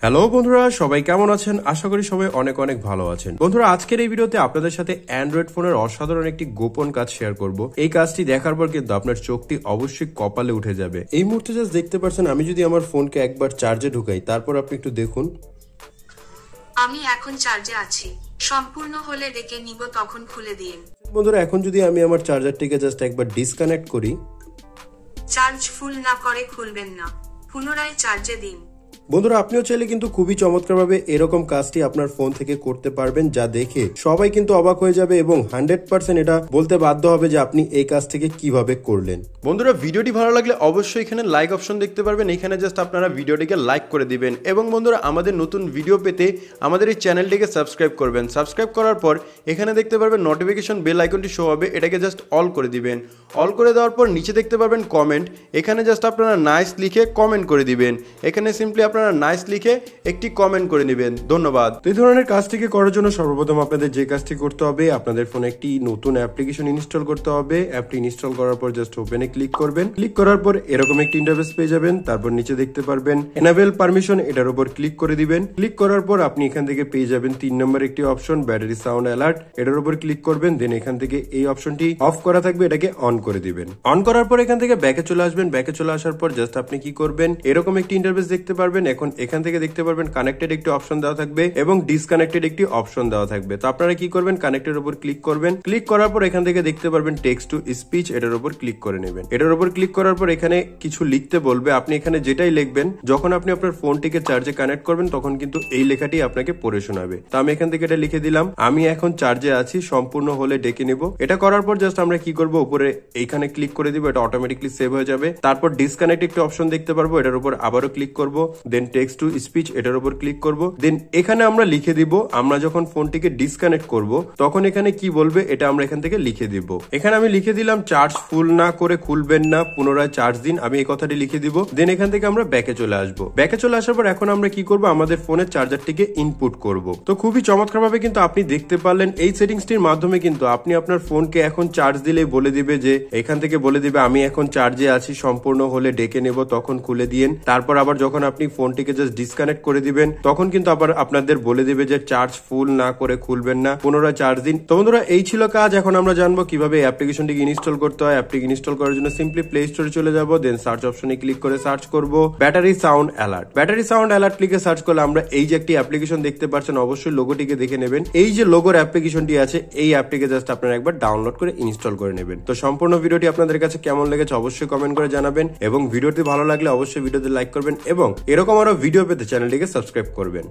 Hello বন্ধুরা, সবাই কেমন আছেন? আশা করি সবাই অনেক অনেক ভালো আছেন। বন্ধুরা, আজকের এই ভিডিওতে আপনাদের সাথে অ্যান্ড্রয়েড ফোনের অসাধারণ একটি গোপন কাজ শেয়ার করব। এই কাজটি দেখার পর কিন্তু আপনার চোখটি অবশ্যই কপালে উঠে যাবে। এই মুহূর্তে জাস্ট দেখতে পাচ্ছেন, আমি যদি আমার ফোনকে একবার চার্জে ঢুকাই, তারপর আপনি একটু দেখুন। আমি এখন চার্জে আছি, সম্পূর্ণ হলে ডেকে নিব, তখন খুলে দিন। বন্ধুরা, এখন যদি আমি আমার চার্জারটিকে জাস্ট একবার ডিসকানেক্ট করি, চার্জ ফুল না করে খুলবেন না, পুনরায় চার্জে দিন। বন্ধুরা, আপনিও চাইলে কিন্তু খুবই চমৎকারভাবে এরকম কাজটি আপনার ফোন থেকে করতে পারবেন, যা দেখে সবাই কিন্তু অবাক হয়ে যাবে এবং 100% এটা বলতে বাধ্য হবে যে আপনি এই কাজ থেকে কিভাবে করলেন। বন্ধুরা, ভিডিওটি ভালো লাগলে অবশ্যই এখানে লাইক অপশন দেখতে পারবেন, এখানে জাস্ট আপনারা ভিডিওটিকে লাইক করে দিবেন এবং বন্ধুরা, আমাদের নতুন ভিডিও পেতে আমাদের এই চ্যানেলটিকে সাবস্ক্রাইব করবেন। সাবস্ক্রাইব করার পর এখানে দেখতে পারবেন নোটিফিকেশন বেল আইকনটি শো হবে, এটাকে জাস্ট অল করে দিবেন। অল করে দেওয়ার পর নিচে দেখতে পারবেন কমেন্ট, এখানে জাস্ট আপনারা নাইস লিখে কমেন্ট করে দিবেন। এখানে সিম্পলি আপনারা নাইস লিখে একটি কমেন্ট করে নেবেন। ধন্যবাদ। এই ধরনের কাজটিকে করার জন্য সর্বপ্রথম আপনাদের যে কাজটি করতে হবে, আপনাদের ফোনে একটি নতুন অ্যাপ্লিকেশন ইনস্টল করতে হবে। অ্যাপটি ইনস্টল করার পর জাস্ট ওপেনে ক্লিক করবেন। ক্লিক করার পর এরকম একটি ইন্টারফেস পেয়ে যাবেন। তারপর নিচে দেখতে পারবেন এনাবেল পারমিশন, এটার উপর ক্লিক করে দিবেন। ক্লিক করার পর আপনি এখান থেকে পেয়ে যাবেন 3 নম্বর একটি অপশন, ব্যাটারি সাউন্ড অ্যালার্ট, এটার উপর ক্লিক করবেন। দেন এখান থেকে এই অপশনটি অফ করা থাকবে, এটাকে অন করে দিবেন। অন করার পর এখান থেকে ব্যাকে চলে আসবেন। ব্যাকে চলে আসার পর জাস্ট আপনি কি করবেন, এরকম একটি ইন্টারফেস দেখতে পারবেন। এখান থেকে দেখতে পারবেন কানেক্টেড একটি অপশন দেওয়া থাকবে এবং ডিসকানেক্টেড একটি অপশন দেওয়া থাকবে। তো আপনারা কি করবেন, কানেক্টেড উপর ক্লিক করবেন। ক্লিক করার পর এখান থেকে দেখতে পারবেন টেক্সট টু স্পিচ, এটার উপর ক্লিক করে নেবেন। এটার উপর ক্লিক করার পর এখানে কিছু লিখতে বলবে, আপনি এখানে যেটাই লিখবেন, যখন আপনি আপনার ফোনটিকে চার্জে কানেক্ট করবেন তখন কিন্তু এই লেখাটি আপনাকে পড়ে শোনাবে। তো আমি এখান থেকে এটা লিখে দিলাম, আমি এখন চার্জে আছি, সম্পূর্ণ হলে ডেকে নিব। এটা করার পর জাস্ট আমরা কি করব, উপরে এইখানে ক্লিক করে দিব, এটা অটোমেটিকলি সেভ হয়ে যাবে। তারপর ডিসকানেক্ট একটি অপশন দেখতে পারবো, এটার উপর আবারও ক্লিক করব। দেন টেক্সট টু স্পিচ, এটার উপর ক্লিক করব। দেন এখানে আমরা লিখে দিব, আমরা যখন ফোনটিকে ডিসকানেক্ট করব তখন এখানে কি বলবে এটা আমরা এখান থেকে লিখে দিব। এখানে আমি লিখে দিলাম, চার্জ ফুল না করে খুলবেন না, পুনরায় চার্জ দিন। আমি এই কথাটি লিখে দিব। দেন এখান থেকে আমরা ব্যাকে চলে আসব। ব্যাকে চলে আসার পর এখন আমরা কি করব, আমাদের ফোনের চার্জারটিকে ইনপুট করব। তো খুবই চমৎকার ভাবে কিন্তু আপনি দেখতে পারলেন, এই সেটিংসটির মাধ্যমে কিন্তু আপনি আপনার ফোনকে এখন চার্জ দিলেই বলে দিবে যে, এখান থেকে বলে দিবে আমি এখন চার্জে আছি, সম্পূর্ণ হলে ডেকে নেব, তখন খুলে দিন। তারপর আবার যখন আপনি ফোনটিকে জাস্ট ডিসকানেক্ট করে দিবেন তখন কিন্তু আবার আপনাদের বলে দিবে যে চার্জ ফুল না করে খুলবেন না, পুনরায় চার্জ দিন। তো বন্ধুরা, এই ছিল কাজ। এখন আমরা জানবো কিভাবে এই অ্যাপ্লিকেশনটিকে ইনস্টল করতে হয়। অ্যাপটিকে ইনস্টল করার জন্য সিম্পলি প্লে স্টোরে চলে যাব। দেন সার্চ অপশনে ক্লিক করে সার্চ করব battery sound alert. Battery sound alert লিখে সার্চ করলে আমরা এই যে একটি অ্যাপ্লিকেশন দেখতে পাচ্ছেন, অবশ্যই লোগোটিকে দেখে নেবেন। এই যে লোগোর অ্যাপ্লিকেশনটি আছে, এই অ্যাপটিকে জাস্ট আপনারা একবার ডাউনলোড করে ইনস্টল করে নেবেন। তো সম্পূর্ণ ভিডিওটি আপনাদের কাছে কেমন লেগেছে অবশ্যই কমেন্ট করে জানাবেন এবং ভিডিওটি ভালো লাগলে অবশ্যই ভিডিওতে লাইক করবেন এবং এরকম আরো ভিডিও পেতে চ্যানেলটিকে সাবস্ক্রাইব করবেন।